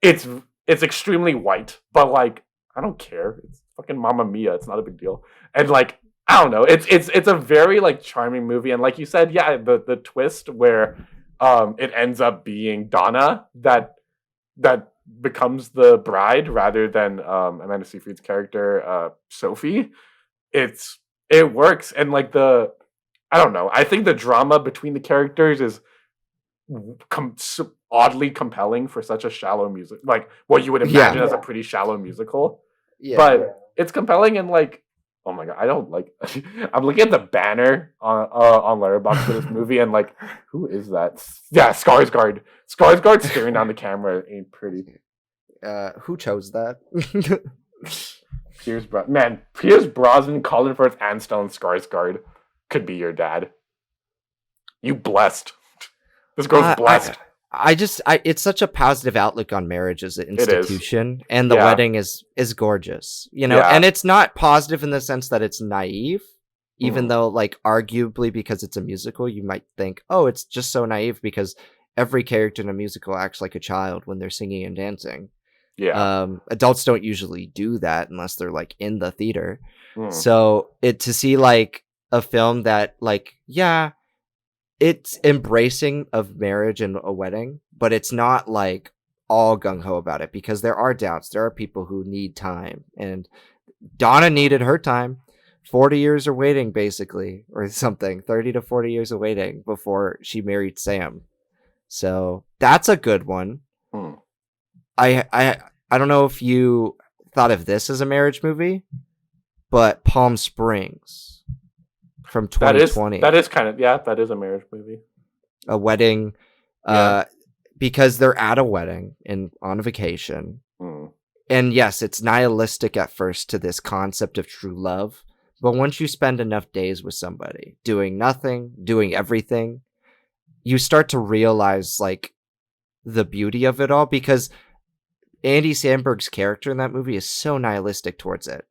it's extremely white, but like I don't care. It's fucking Mamma Mia. It's not a big deal. And like I don't know. It's a very like charming movie. And like you said, yeah, the twist where it ends up being Donna that becomes the bride rather than Amanda Seyfried's character Sophie. It works, and like I don't know. I think the drama between the characters is oddly compelling for such a shallow music, like what you would imagine as a pretty shallow musical. Yeah. But it's compelling and like, oh my god, I don't like. I'm looking at the banner on Letterboxd for this movie and like, who is that? Yeah, Skarsgård. Skarsgård staring down the camera ain't pretty. Who chose that? Pierce Brosnan, Colin Firth, and Stellan Skarsgård could be your dad. You blessed. This girl's blessed. It's such a positive outlook on marriage as an It is. institution, and the Yeah. wedding is gorgeous, Yeah. and it's not positive in the sense that it's naive, even Mhm. though, like, arguably because it's a musical, you might think, oh, it's just so naive because every character in a musical acts like a child when they're singing and dancing. Yeah. Adults don't usually do that unless they're like in the theater. Mm. So to see like a film that like, yeah, it's embracing of marriage and a wedding, but it's not like all gung-ho about it because there are doubts. There are people who need time, and Donna needed her time. 40 years of waiting, basically, or something. 30 to 40 years of waiting before she married Sam. So that's a good one. Mm. I don't know if you thought of this as a marriage movie, but Palm Springs from 2020. That is kind of, yeah, that is a marriage movie. A wedding, Yeah. because they're at a wedding and on vacation. Mm. And yes, it's nihilistic at first to this concept of true love. But once you spend enough days with somebody, doing nothing, doing everything, you start to realize like the beauty of it all, because Andy Samberg's character in that movie is so nihilistic towards it.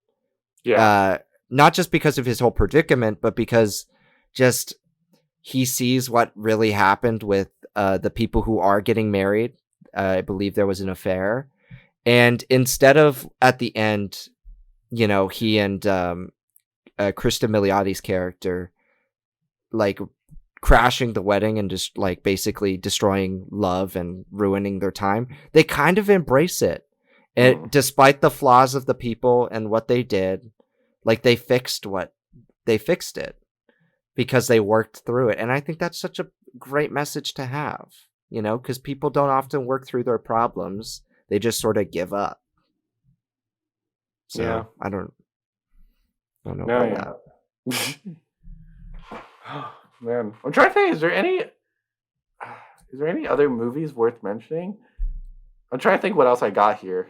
Yeah. Uh, not just because of his whole predicament, but because just he sees what really happened with the people who are getting married. I believe there was an affair. And instead of at the end, he and Krista Miliotti's character, like, crashing the wedding and just, like, basically destroying love and ruining their time, they kind of embrace it. And despite the flaws of the people and what they did, like, they fixed it because they worked through it. And I think that's such a great message to have, because people don't often work through their problems. They just sort of give up. So Yeah. I don't know No, about that. Man, I'm trying to think. Is there any other movies worth mentioning? I'm trying to think what else I got here.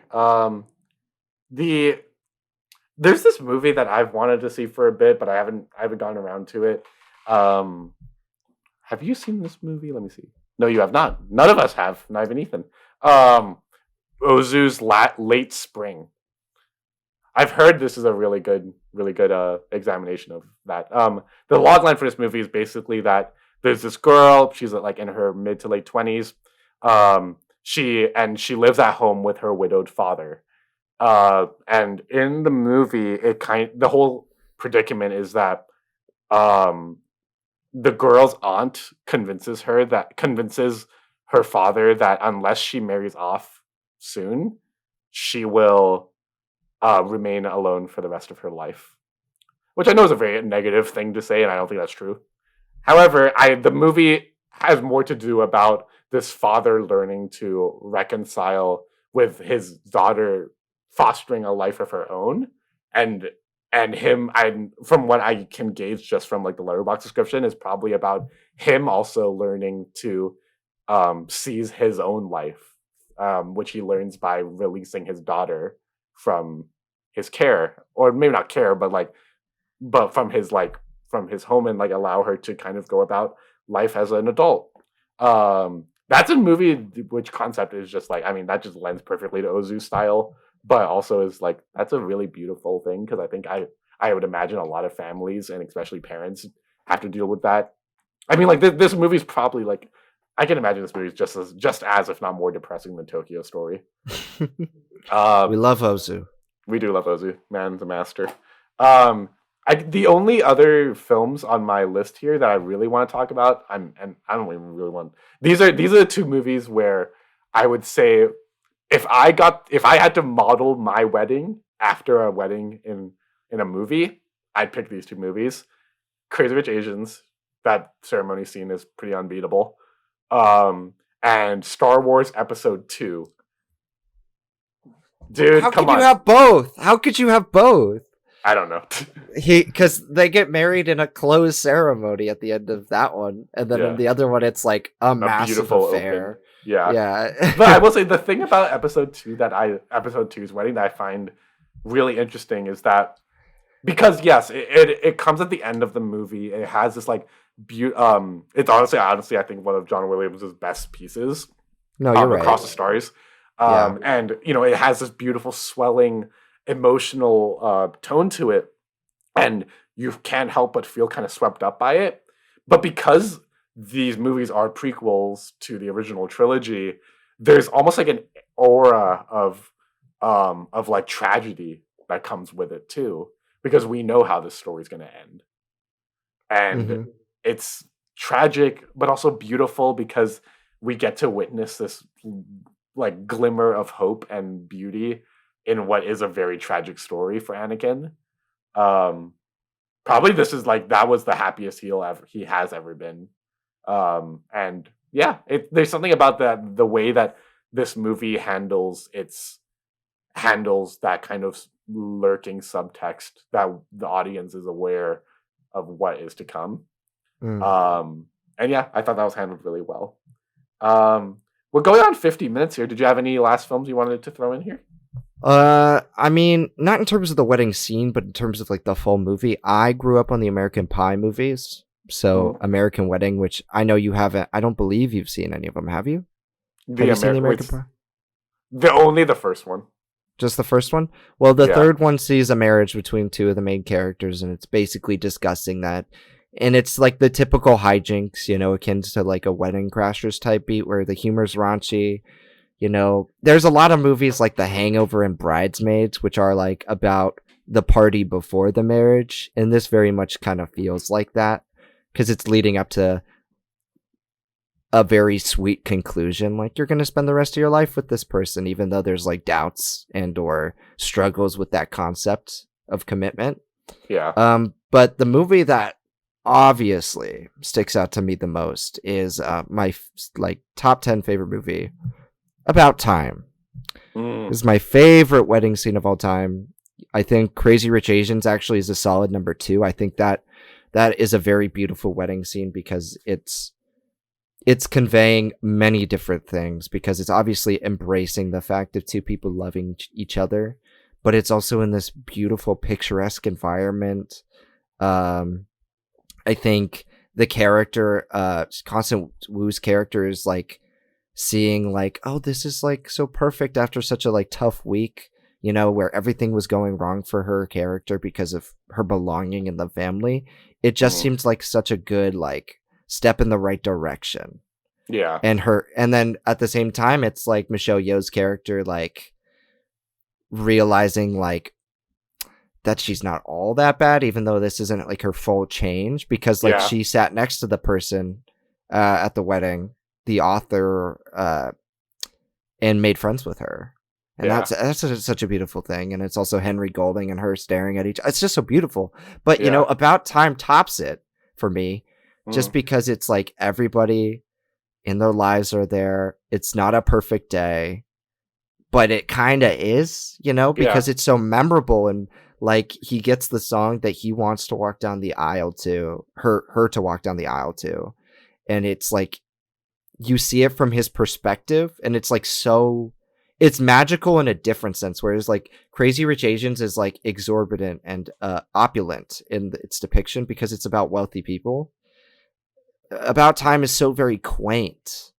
There's this movie that I've wanted to see for a bit, but I haven't gotten around to it. Have you seen this movie? Let me see. No, you have not. None of us have. Not even Ethan. Ozu's Late Spring. I've heard this is a really good examination of that. The logline for this movie is basically that there's this girl. She's like in her mid to late 20s. She lives at home with her widowed father. And in the movie, the whole predicament is that the girl's aunt convinces her father that unless she marries off soon, she will remain alone for the rest of her life, which I know is a very negative thing to say, and I don't think that's true. However, the movie has more to do about this father learning to reconcile with his daughter fostering a life of her own, and him. From what I can gauge just from like the Letterboxd description, is probably about him also learning to seize his own life, which he learns by releasing his daughter from his care, or maybe not care, but from his home, and like allow her to kind of go about life as an adult. That's a movie which concept is just like, I mean, that just lends perfectly to Ozu's style, but also is like, that's a really beautiful thing, because I think I would imagine a lot of families and especially parents have to deal with that. I mean, like this movie's probably like, I can imagine this movie is just as if not more depressing than Tokyo Story. We love Ozu. We do love Ozu. Man's a master. The only other films on my list here that I really want to talk about, and I don't even really want. These are the two movies where I would say if I had to model my wedding after a wedding in a movie, I'd pick these two movies. Crazy Rich Asians. That ceremony scene is pretty unbeatable. And Star Wars Episode 2. Dude, how come could on. you have both? How could you have both? I don't know. Because they get married in a closed ceremony at the end of that one, and then in the other one, it's like a massive affair. Open. Yeah, yeah. But I will say the thing about Episode 2's wedding that I find really interesting is that, because yes, it comes at the end of the movie. It has this like it's honestly I think one of John Williams' best pieces. No, you're right. Across the Stars. And it has this beautiful swelling emotional tone to it, and you can't help but feel kind of swept up by it. But because these movies are prequels to the original trilogy, there's almost like an aura of like tragedy that comes with it too, because we know how this story's going to end, and it's tragic but also beautiful because we get to witness this like glimmer of hope and beauty in what is a very tragic story for Anakin. Probably this is like, that was the happiest he has ever been. And yeah, there's something about the way that this movie handles that kind of lurking subtext that the audience is aware of what is to come. And yeah, I thought that was handled really well. We're going on 50 minutes here. Did you have any last films you wanted to throw in here? I mean, not in terms of the wedding scene, but in terms of like the full movie. I grew up on the American Pie movies, so American Wedding, which I know you haven't. I don't believe you've seen any of them. Have you? Have you seen the American Pie? Only the first one. Just the first one? Well, the Yeah. third one sees a marriage between two of the main characters, and it's basically discussing that. And it's like the typical hijinks, akin to like a Wedding Crashers type beat where the humor's raunchy. There's a lot of movies like The Hangover and Bridesmaids, which are like about the party before the marriage. And this very much kind of feels like that because it's leading up to a very sweet conclusion. Like, you're going to spend the rest of your life with this person, even though there's like doubts and or struggles with that concept of commitment. Yeah. But the movie that obviously sticks out to me the most is my like top 10 favorite movie, About Time. This is my favorite wedding scene of all time. I think Crazy Rich Asians actually is a solid number 2. I think that is a very beautiful wedding scene because it's conveying many different things, because it's obviously embracing the fact of two people loving each other, but it's also in this beautiful picturesque environment. I think the character, Constance Wu's character, is like seeing like, oh, this is like so perfect after such a like tough week, where everything was going wrong for her character because of her belonging in the family. It just seems like such a good like step in the right direction. Yeah. And then at the same time, it's like Michelle Yeoh's character like realizing like that she's not all that bad, even though this isn't like her full change, because like she sat next to the person at the wedding, the author, and made friends with her. And that's such a beautiful thing. And it's also Henry Golding and her staring at each other. It's just so beautiful. But, About Time tops it for me, just because it's like everybody in their lives are there. It's not a perfect day, but it kind of is, because it's so memorable. And like, he gets the song that he wants to walk down the aisle to, her to walk down the aisle to. And it's like, you see it from his perspective, and it's like it's magical in a different sense, whereas like Crazy Rich Asians is like exorbitant and opulent in its depiction because it's about wealthy people. About Time is so very quaint,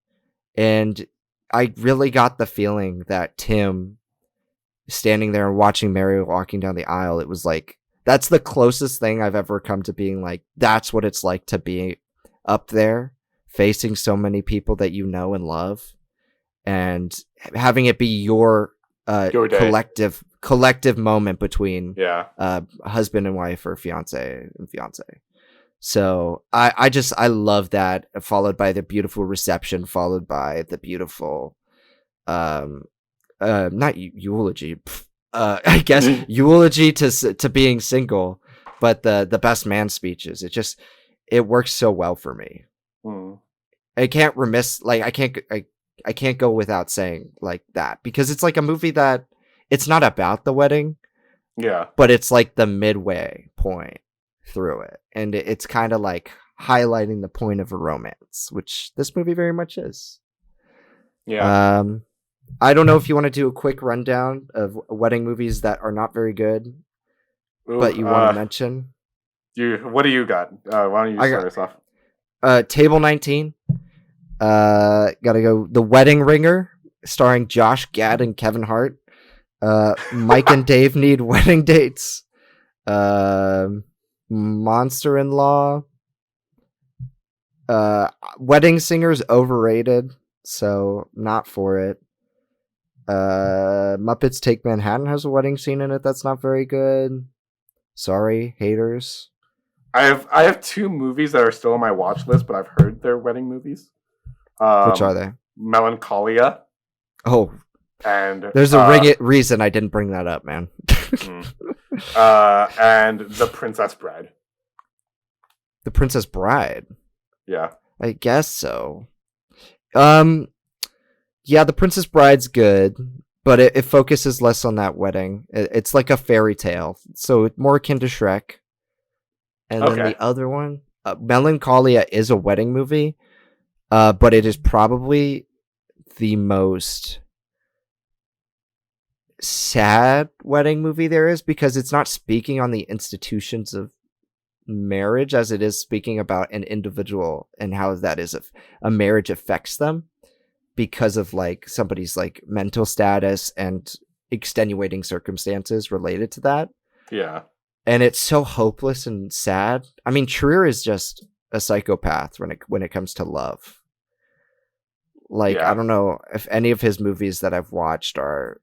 and I really got the feeling that Tim standing there and watching Mary walking down the aisle, it was like, that's the closest thing I've ever come to being like, that's what it's like to be up there facing so many people that you know and love, and having it be your collective moment between husband and wife, or fiance and fiance. So I love that, followed by the beautiful reception, followed by the beautiful not eulogy, I guess eulogy to being single, but the best man speeches. It works so well for me. I can't I can't go without saying like that, because it's like a movie that it's not about the wedding, but it's like the midway point through it, and it's kind of like highlighting the point of a romance, which this movie very much is. I don't know if you want to do a quick rundown of wedding movies that are not very good, but you want to mention. What do you got? Why don't you start us off? Table 19. Gotta go. The Wedding Ringer, starring Josh Gad and Kevin Hart. Mike and Dave Need Wedding Dates. Monster-in-Law. Wedding Singer's overrated, so not for it. Muppets Take Manhattan has a wedding scene in it that's not very good. Sorry, haters. I have 2 movies that are still on my watch list, but I've heard they're wedding movies. Which are they? Melancholia. Oh, and there's a reason I didn't bring that up, man. And The Princess Bride. The Princess Bride. Yeah, I guess so. Yeah, The Princess Bride's good, but it focuses less on that wedding. It's like a fairy tale, so more akin to Shrek. And then the other one, Melancholia, is a wedding movie, but it is probably the most sad wedding movie there is, because it's not speaking on the institutions of marriage as it is speaking about an individual and how that is a marriage affects them. because of like somebody's like mental status and extenuating circumstances related to that. Yeah. And it's so hopeless and sad. I mean, Trier is just a psychopath when it comes to love. Like, I Yeah. don't know if any of his movies that I've watched are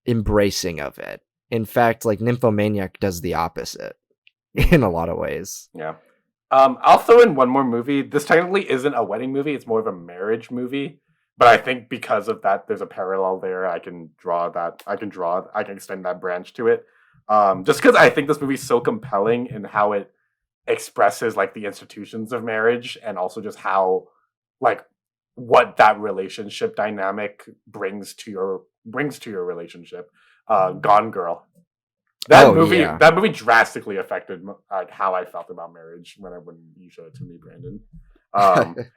embracing of it. In fact, like Nymphomaniac does the opposite in a lot of ways. Yeah. I'll throw in one more movie. This technically isn't a wedding movie; it's more of a marriage movie. But I think because of that, there's a parallel there. I can extend that branch to it. Just because I think this movie's so compelling in how it expresses like the institutions of marriage and also just how like what that relationship dynamic brings to your relationship. Gone Girl. That movie drastically affected like how I felt about marriage when you showed it to me, Brandon.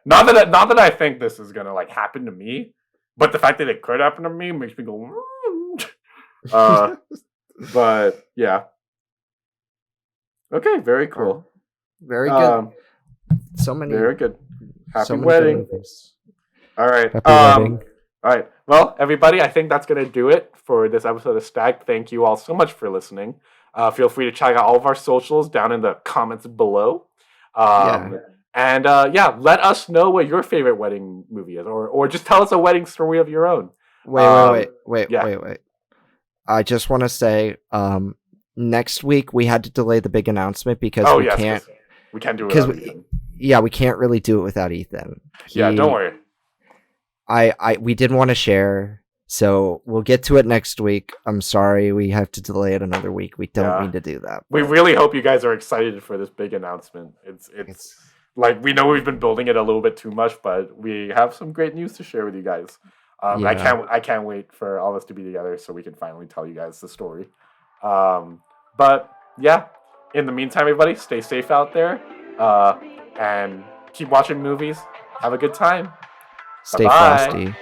Not that I think this is gonna like happen to me, but the fact that it could happen to me makes me go. But yeah. Okay, very cool. Very good. So many. Very good. Happy so many wedding. All right. Happy wedding. All right. Well, everybody, I think that's going to do it for this episode of Stacked. Thank you all so much for listening. Feel free to check out all of our socials down in the comments below. And let us know what your favorite wedding movie is, or just tell us a wedding story of your own. Wait. I just want to say, next week we had to delay the big announcement because we can't do it without Ethan. We can't really do it without Ethan. Don't worry. We didn't want to share, so we'll get to it next week. I'm sorry we have to delay it another week. We don't mean to do that. We really hope you guys are excited for this big announcement. It's like we know we've been building it a little bit too much, but we have some great news to share with you guys. I can't wait for all of us to be together so we can finally tell you guys the story. But yeah, in the meantime, everybody, stay safe out there, and keep watching movies. Have a good time. Stay Bye-bye. frosty.